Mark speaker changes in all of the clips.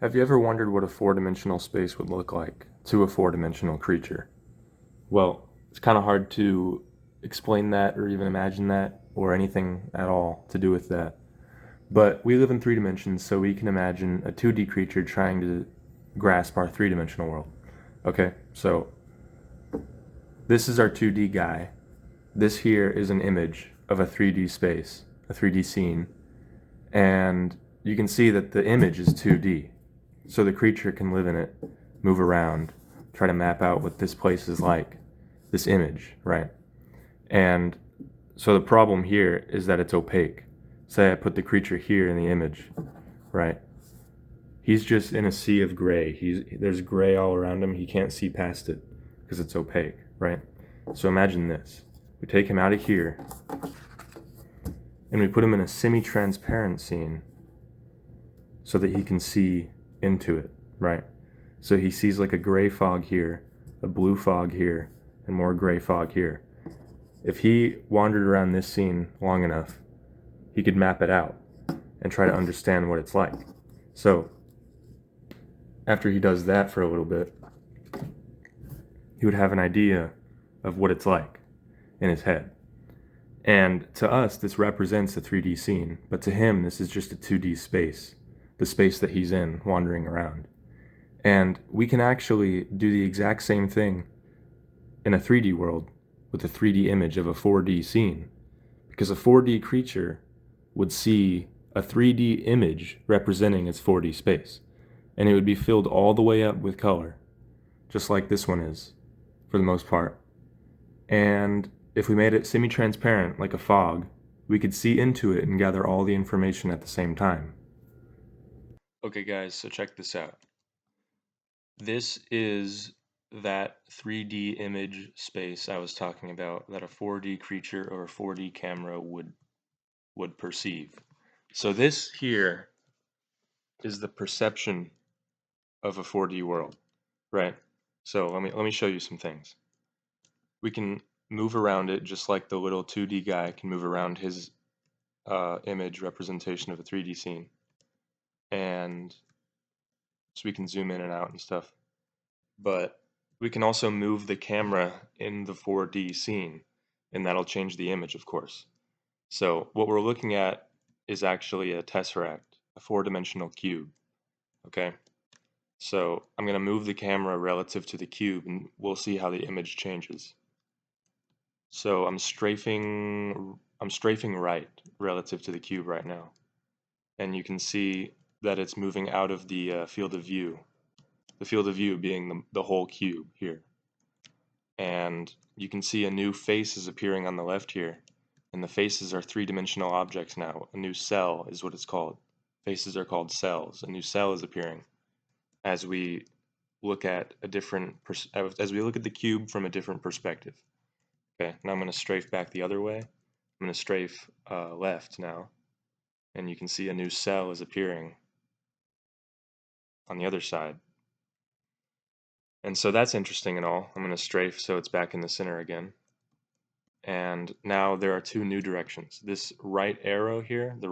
Speaker 1: Have you ever wondered what a four-dimensional space would look like to a four-dimensional creature? Well, it's kind of hard to explain that or even imagine that or anything at all to do with that. But we live in three dimensions, so we can imagine a 2D creature trying to grasp our three-dimensional world. Okay, so this is our 2D guy. This here is an image of a 3D space, a 3D scene, and you can see that the image is 2D. So the creature can live in it, move around, try to map out what this place is like, this image, right? And so the problem here is that it's opaque. Say I put the creature here in the image, right? He's just in a sea of gray. There's gray all around him. He can't see past it because it's opaque, right? So imagine this. We take him out of here and we put him in a semi-transparent scene so that he can see into it, right? So he sees like a gray fog here, a blue fog here, and more gray fog here. If he wandered around this scene long enough, he could map it out and try to understand what it's like. So after he does that for a little bit, he would have an idea of what it's like in his head. And to us, this represents a 3D scene, but to him, this is just a 2D space, the space that he's in, wandering around. And we can actually do the exact same thing in a 3D world with a 3D image of a 4D scene, because a 4D creature would see a 3D image representing its 4D space, and it would be filled all the way up with color, just like this one is, for the most part. And if we made it semi-transparent, like a fog, we could see into it and gather all the information at the same time. Okay guys, so check this out. This is that 3D image space I was talking about that a 4D creature or a 4D camera would perceive. So this here is the perception of a 4D world, right? So let me show you some things. We can move around it just like the little 2D guy can move around his image representation of a 3D scene, and so we can zoom in and out and stuff. But we can also move the camera in the 4D scene, and that'll change the image, of course. So what we're looking at is actually a tesseract, a four-dimensional cube, okay? So I'm going to move the camera relative to the cube, and we'll see how the image changes. So I'm strafing right relative to the cube right now, and you can see that it's moving out of the field of view. The field of view being the whole cube here. And you can see a new face is appearing on the left here, and the faces are three-dimensional objects now. A new cell is what it's called. Faces are called cells. A new cell is appearing as we look at as we look at the cube from a different perspective. Okay, now I'm going to strafe back the other way. I'm going to strafe left now, and you can see a new cell is appearing on the other side. And so that's interesting and all. I'm going to strafe so it's back in the center again. And now there are two new directions. This right arrow here, the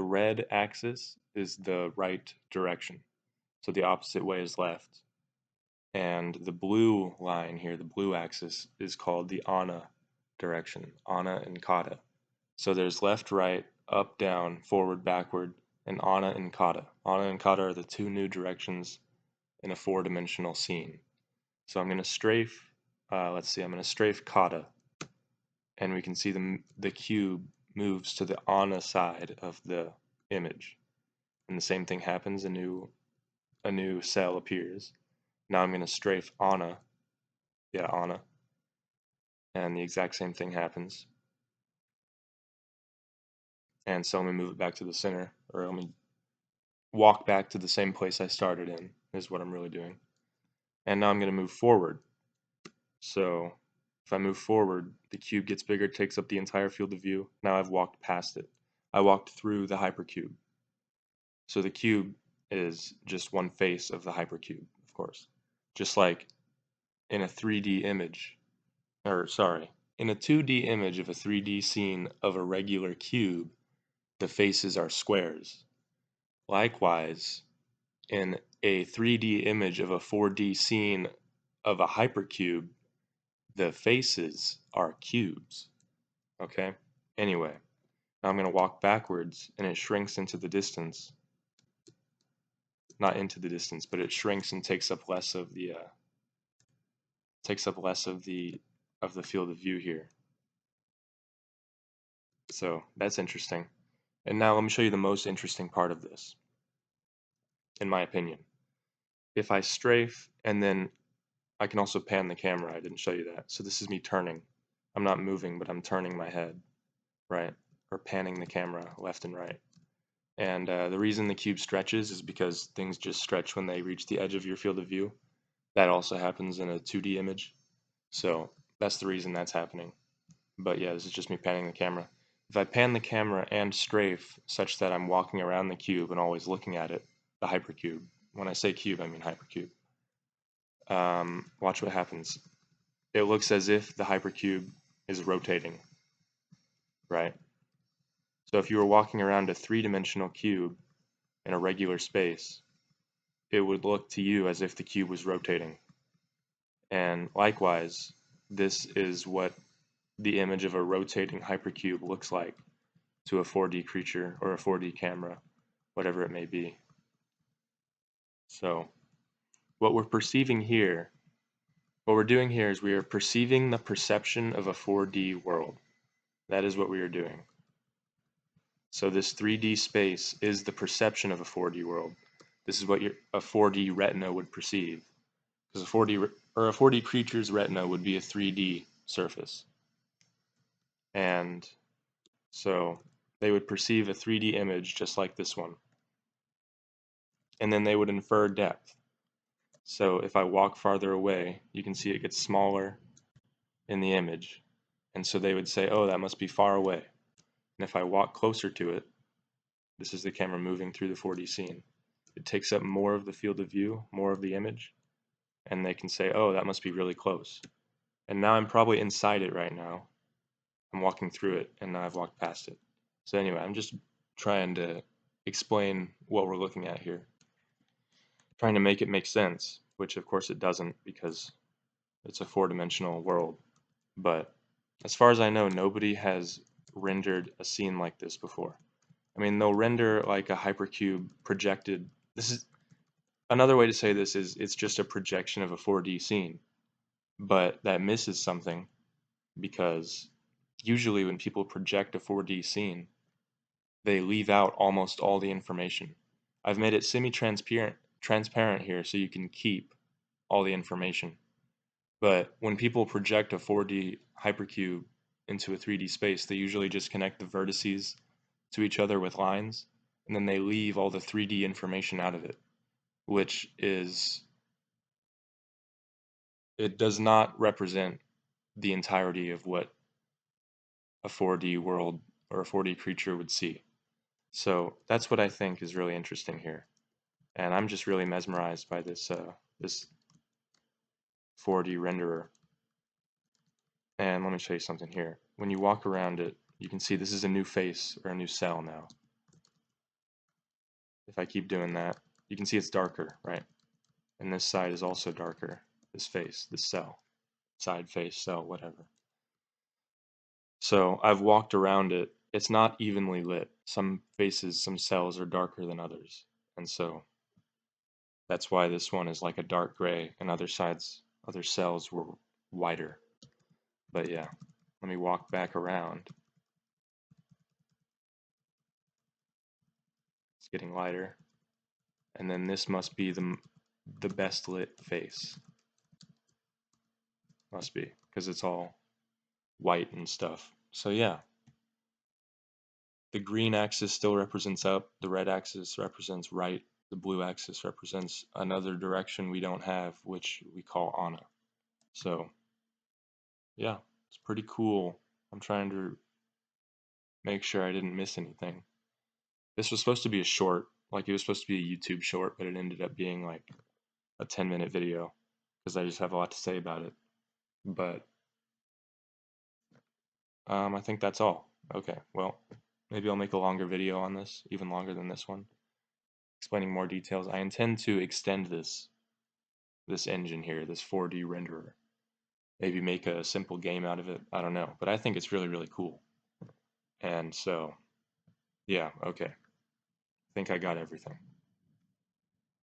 Speaker 1: red axis is the right direction. So the opposite way is left. And the blue line here, the blue axis, is called the ana direction, ana and kata. So there's left, right, up, down, forward, backward, and ana and kata. Ana and kata are the two new directions in a four-dimensional scene. So I'm going to strafe, let's see, I'm going to strafe kata, and we can see the cube moves to the ana side of the image. And the same thing happens, a new cell appears. Now I'm going to strafe ana, yeah, ana, and the exact same thing happens. And so let me move it back to the center, or let me walk back to the same place I started in, is what I'm really doing. And now I'm going to move forward. So if I move forward, the cube gets bigger, takes up the entire field of view. Now I've walked past it. I walked through the hypercube. So the cube is just one face of the hypercube, of course. Just like in a 3D image, or sorry, in a 2D image of a 3D scene of a regular cube, the faces are squares. Likewise, in a 3D image of a 4D scene of a hypercube, the faces are cubes. Okay? Anyway, now I'm going to walk backwards and it shrinks into the distance. Not into the distance, but it shrinks and takes up less of the field of view here. So that's interesting. And now let me show you the most interesting part of this, in my opinion. If I strafe and then I can also pan the camera, I didn't show you that. So this is me turning. I'm not moving, but I'm turning my head, right? Or panning the camera left and right. And the reason the cube stretches is because things just stretch when they reach the edge of your field of view. That also happens in a 2D image. So that's the reason that's happening. But yeah, this is just me panning the camera. If I pan the camera and strafe such that I'm walking around the cube and always looking at it, the hypercube. When I say cube, I mean hypercube. Watch what happens. It looks as if the hypercube is rotating, right? So if you were walking around a three-dimensional cube in a regular space, it would look to you as if the cube was rotating. And likewise, this is what the image of a rotating hypercube looks like to a 4D creature or a 4D camera, whatever it may be. So what we're perceiving here, what we're doing here is we are perceiving the perception of a 4D world. That is what we are doing. So this 3D space is the perception of a 4D world. This is what a 4D retina would perceive. Because a 4D creature's retina would be a 3D surface. And so they would perceive a 3D image just like this one. And then they would infer depth. So if I walk farther away, you can see it gets smaller in the image. And so they would say, oh, that must be far away. And if I walk closer to it, this is the camera moving through the 4D scene. It takes up more of the field of view, more of the image, and they can say, oh, that must be really close. And now I'm probably inside it right now. I'm walking through it, and now I've walked past it. So anyway, I'm just trying to explain what we're looking at here. Trying to make it make sense, which of course it doesn't because it's a four-dimensional world. But as far as I know, nobody has rendered a scene like this before. I mean, they'll render like a hypercube projected. This is another way to say this is it's just a projection of a 4D scene. But that misses something because usually when people project a 4D scene, they leave out almost all the information. I've made it transparent here so you can keep all the information. But when people project a 4D hypercube into a 3D space, they usually just connect the vertices to each other with lines, and then they leave all the 3D information out of it, which is, it does not represent the entirety of what a 4D world or a 4D creature would see. So that's what I think is really interesting here. And I'm just really mesmerized by this 4D renderer. And let me show you something here. When you walk around it, you can see this is a new face or a new cell now. If I keep doing that, you can see it's darker, right? And this side is also darker, this face, this cell, side face, cell, whatever. So I've walked around it. It's not evenly lit. Some faces, some cells are darker than others. And so that's why this one is like a dark gray and other cells were whiter. But yeah, let me walk back around. It's getting lighter. And then this must be the best lit face. Must be, because it's all white and stuff. So yeah, the green axis still represents up, the red axis represents right, the blue axis represents another direction we don't have, which we call Ana. So yeah, it's pretty cool. I'm trying to make sure I didn't miss anything. This was supposed to be a short, like it was supposed to be a YouTube short, but it ended up being like a 10-minute video because I just have a lot to say about it. But I think that's all. Okay, well, maybe I'll make a longer video on this, even longer than this one. explaining more details, I intend to extend this engine here, this 4D renderer. Maybe make a simple game out of it. I don't know, but I think it's really, really cool. And so, yeah, okay. I think I got everything.